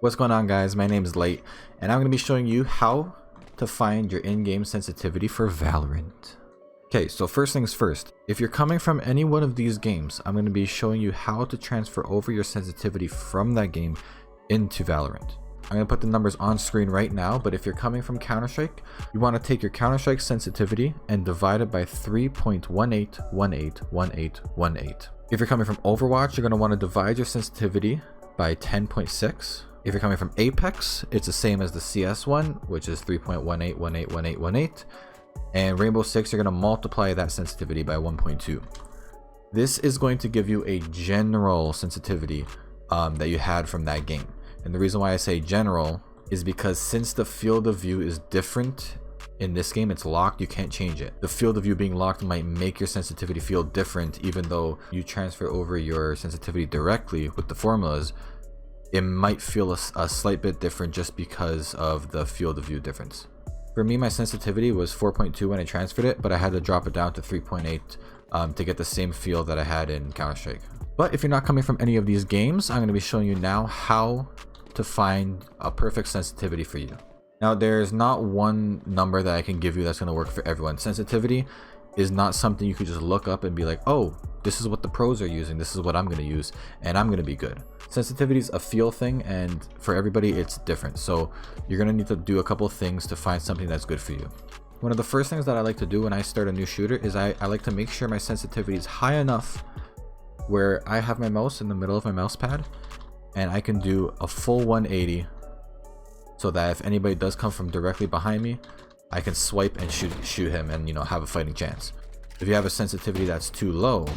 What's going on, guys? My name is Light, and I'm going to be showing you how to find your in-game sensitivity for Valorant. Okay, so first things first, if you're coming from any one of these games, I'm going to be showing you how to transfer over your sensitivity from that game into Valorant. I'm going to put the numbers on screen right now, but if you're coming from Counter-Strike, you want to take your Counter-Strike sensitivity and divide it by 3.18181818. If you're coming from Overwatch, you're going to want to divide your sensitivity by 10.6. If you're coming from Apex, it's the same as the CS one, which is 3.18181818. And Rainbow Six, you're going to multiply that sensitivity by 1.2. This is going to give you a general sensitivity that you had from that game. And the reason why I say general is because since the field of view is different in this game, it's locked, you can't change it. The field of view being locked might make your sensitivity feel different, even though you transfer over your sensitivity directly with the formulas. It might feel a slight bit different just because of the field of view difference. For me, my sensitivity was 4.2 when I transferred it, but I had to drop it down to 3.8 to get the same feel that I had in Counter-Strike. But if you're not coming from any of these games, I'm going to be showing you now how to find a perfect sensitivity for you. Now, there's not one number that I can give you that's going to work for everyone. Sensitivity is not something you could just look up and be like, oh, this is what the pros are using, this is what I'm going to use, and I'm going to be good. Sensitivity is a feel thing, and for everybody it's different, so you're going to need to do a couple things to find something that's good for you. One of the first things that I like to do when I start a new shooter is I like to make sure my sensitivity is high enough where I have my mouse in the middle of my mouse pad and I can do a full 180, so that if anybody does come from directly behind me, I can swipe and shoot him and, you know, have a fighting chance. If you have a sensitivity that's too low,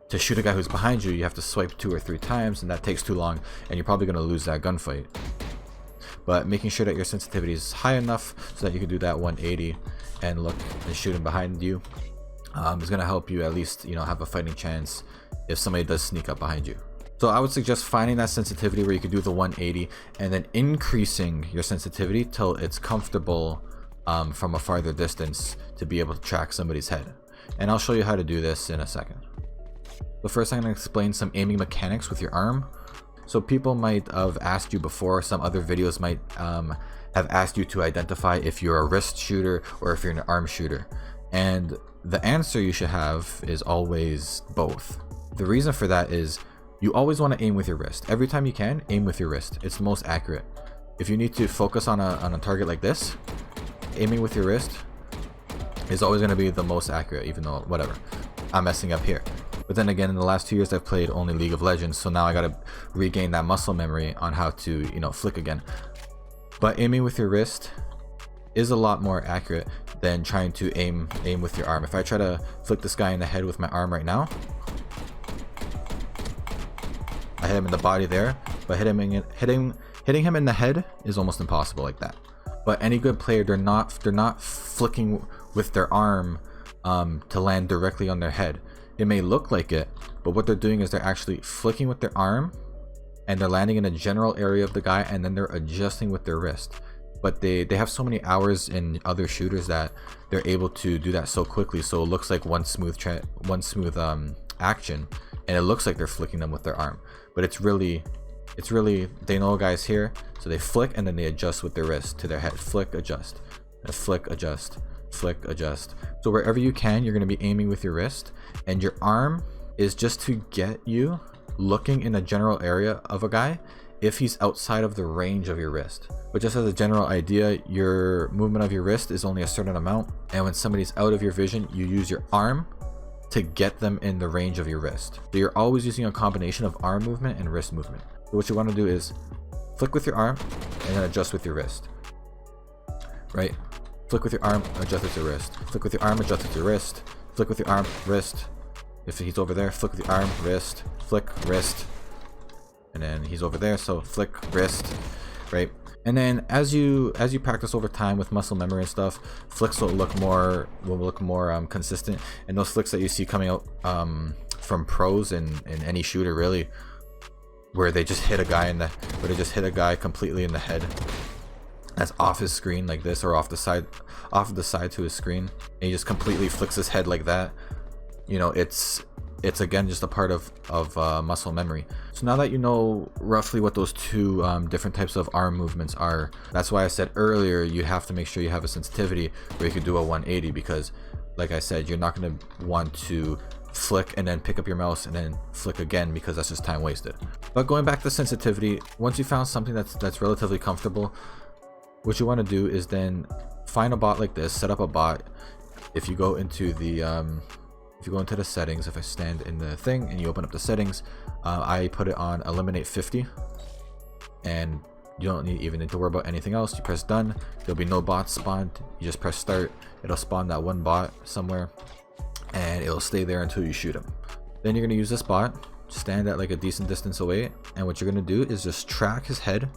to shoot a guy who's behind you, you have to swipe 2 or 3 times, and that takes too long, and you're probably going to lose that gunfight. But making sure that your sensitivity is high enough so that you can do that 180 and look and shoot him behind you is going to help you at least, you know, have a fighting chance if somebody does sneak up behind you. So I would suggest finding that sensitivity where you can do the 180 and then increasing your sensitivity till it's comfortable from a farther distance to be able to track somebody's head. And I'll show you how to do this in a second. But first, I'm going to explain some aiming mechanics with your arm. So people might have asked you before, some other videos might have asked you to identify if you're a wrist shooter or if you're an arm shooter. And the answer you should have is always both. The reason for that is you always want to aim with your wrist. Every time you can, aim with your wrist. It's the most accurate. If you need to focus on a target like this, aiming with your wrist is always going to be the most accurate, even though, whatever, I'm messing up here. But then again, in the last 2 years, I've played only League of Legends, so now I got to regain that muscle memory on how to, you know, flick again. But aiming with your wrist is a lot more accurate than trying to aim with your arm. If I try to flick this guy in the head with my arm right now, I hit him in the body there, but hitting him in the head is almost impossible like that. But any good player, they're not flicking with their arm to land directly on their head. It may look like it, but what they're doing is they're actually flicking with their arm and they're landing in a general area of the guy, and then they're adjusting with their wrist. But they have so many hours in other shooters that they're able to do that so quickly, so it looks like one smooth action, and it looks like they're flicking them with their arm. But it's really, they know a guy's here, so they flick and then they adjust with their wrist to their head. Flick, adjust, flick, adjust, flick, adjust. So wherever you can, you're going to be aiming with your wrist, and your arm is just to get you looking in a general area of a guy if he's outside of the range of your wrist. But just as a general idea, your movement of your wrist is only a certain amount, and when somebody's out of your vision, you use your arm to get them in the range of your wrist. So you're always using a combination of arm movement and wrist movement. So what you want to do is flick with your arm and then adjust with your wrist. Right? Flick with your arm, adjust with your wrist. Flick with your arm, adjust with your wrist. Flick with your arm, wrist. If he's over there, flick with your arm, wrist, flick, wrist. And then he's over there, so flick, wrist, right? And then as you practice over time with muscle memory and stuff, flicks will look more consistent. And those flicks that you see coming out from pros in any shooter, really, where they just hit a guy completely in the head, that's off his screen like this, or off the side to his screen, and he just completely flicks his head like that. You know, it's it's again just a part of muscle memory. So now that you know roughly what those two different types of arm movements are, that's why I said earlier you have to make sure you have a sensitivity where you can do a 180, because like I said, you're not going to want to flick and then pick up your mouse and then flick again, because that's just time wasted. But going back to sensitivity, once you found something that's relatively comfortable, what you want to do is then find a bot like this, set up a bot. If you go into the settings, if I stand in the thing and you open up the settings, I put it on eliminate 50, and you don't even need to worry about anything else. You press done, there'll be no bots spawned. You just press start, it'll spawn that one bot somewhere, and it'll stay there until you shoot him. Then you're going to use this bot, stand at like a decent distance away, and what you're going to do is just track his head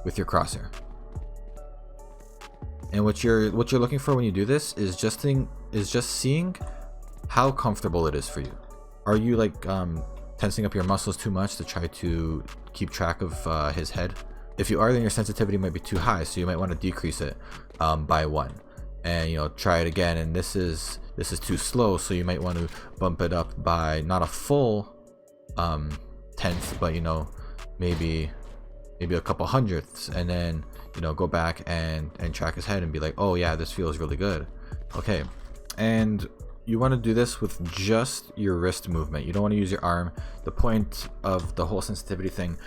with your crosshair. And what you're looking for when you do this is just seeing how comfortable it is for you. Are you like tensing up your muscles too much to try to keep track of his head? If you are, then your sensitivity might be too high, so you might want to decrease it by 1, and try it again. And this is too slow, so you might want to bump it up by not a full tenth, but maybe a couple hundredths, and then go back and track his head and be like, oh yeah, this feels really good. Okay, and you want to do this with just your wrist movement. You don't want to use your arm. The point of the whole sensitivity thing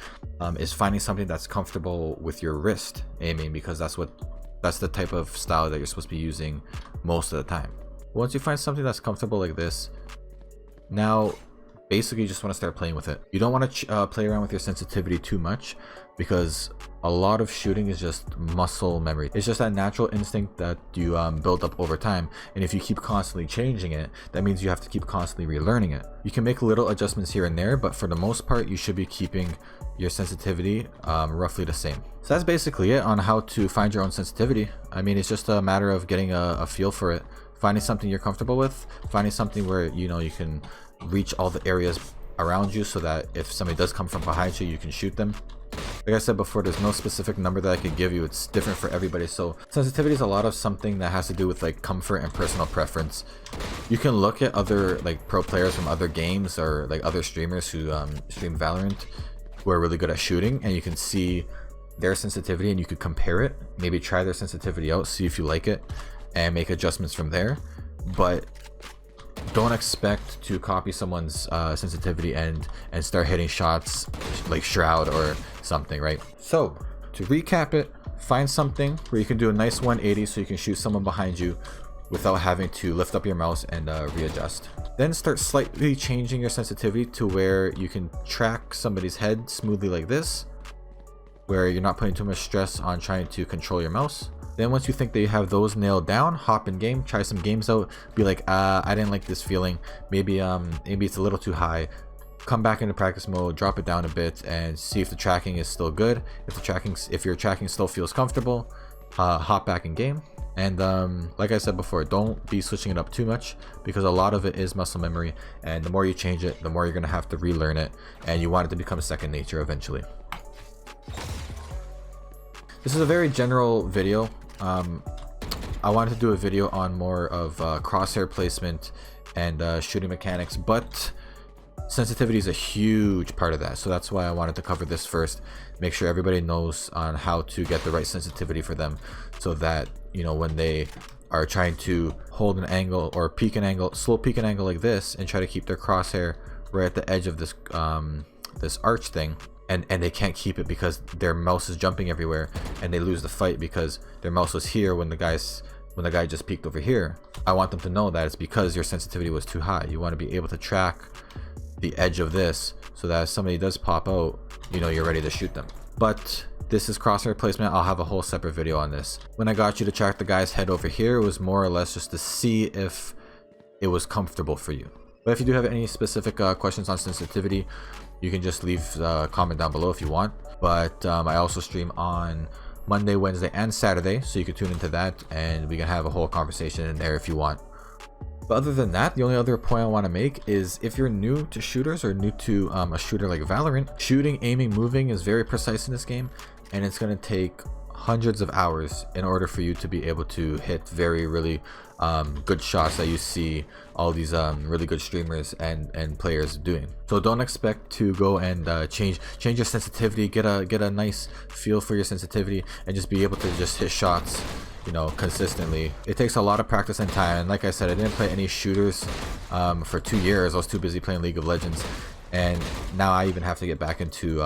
is finding something that's comfortable with your wrist aiming, because that's the type of style that you're supposed to be using most of the time. Once you find something that's comfortable like this, now basically you just want to start playing with it. You don't want to play around with your sensitivity too much, because a lot of shooting is just muscle memory. It's just that natural instinct that you build up over time, and if you keep constantly changing it, that means you have to keep constantly relearning it. You can make little adjustments here and there, but for the most part you should be keeping your sensitivity roughly the same. So that's basically it on how to find your own sensitivity. I mean, it's just a matter of getting a feel for it, finding something you're comfortable with, finding something where you can reach all the areas around you, so that if somebody does come from behind you, you can shoot them. Like I said before, there's no specific number that I could give you. It's different for everybody. So sensitivity is a lot of something that has to do with like comfort and personal preference. You can look at other like pro players from other games, or like other streamers who stream Valorant, who are really good at shooting, and you can see their sensitivity and you could compare it, maybe try their sensitivity out, see if you like it, and make adjustments from there. But don't expect to copy someone's sensitivity and start hitting shots like Shroud or something, right? So to recap it, find something where you can do a nice 180 so you can shoot someone behind you without having to lift up your mouse and readjust. Then start slightly changing your sensitivity to where you can track somebody's head smoothly like this, where you're not putting too much stress on trying to control your mouse. Then once you think that you have those nailed down, hop in game, try some games out, be like, I didn't like this feeling, maybe it's a little too high. Come back into practice mode, drop it down a bit, and see if the tracking is still good. If your tracking still feels comfortable, hop back in game. And like I said before, don't be switching it up too much, because a lot of it is muscle memory, and the more you change it, the more you're gonna have to relearn it, and you want it to become second nature eventually. This is a very general video. I wanted to do a video on more of crosshair placement and shooting mechanics, but sensitivity is a huge part of that, so that's why I wanted to cover this first, make sure everybody knows on how to get the right sensitivity for them, so that when they are trying to hold an angle or peek an angle, slow peek an angle like this, and try to keep their crosshair right at the edge of this this arch thing, and they can't keep it because their mouse is jumping everywhere, and they lose the fight because their mouse was here when the guy just peeked over here. I want them to know that it's because your sensitivity was too high. You want to be able to track the edge of this, so that if somebody does pop out, you're ready to shoot them. But this is crosshair placement. I'll have a whole separate video on this. When I got you to track the guy's head over here, it was more or less just to see if it was comfortable for you. But if you do have any specific questions on sensitivity, you can just leave a comment down below if you want. But I also stream on Monday, Wednesday, and Saturday, so you can tune into that, and we can have a whole conversation in there if you want. But other than that, the only other point I want to make is, if you're new to shooters or new to a shooter like Valorant, shooting, aiming, moving is very precise in this game, and it's going to take hundreds of hours in order for you to be able to hit really good shots that you see all these really good streamers and players doing. So don't expect to go and change your sensitivity, get a nice feel for your sensitivity, and just be able to just hit shots, you know, consistently. It takes a lot of practice and time, and like I said, I didn't play any shooters for 2 years. I was too busy playing League of Legends, and now I even have to get back into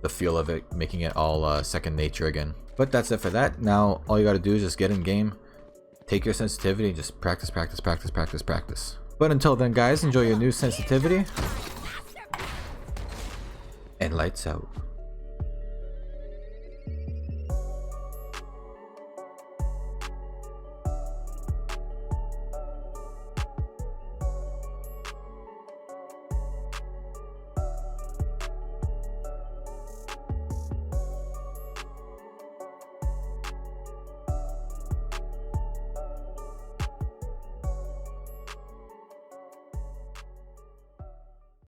the feel of it, making it all second nature again. But that's it for that. Now all you got to do is just get in game, take your sensitivity, and just practice. But until then, guys, enjoy your new sensitivity, and lights out.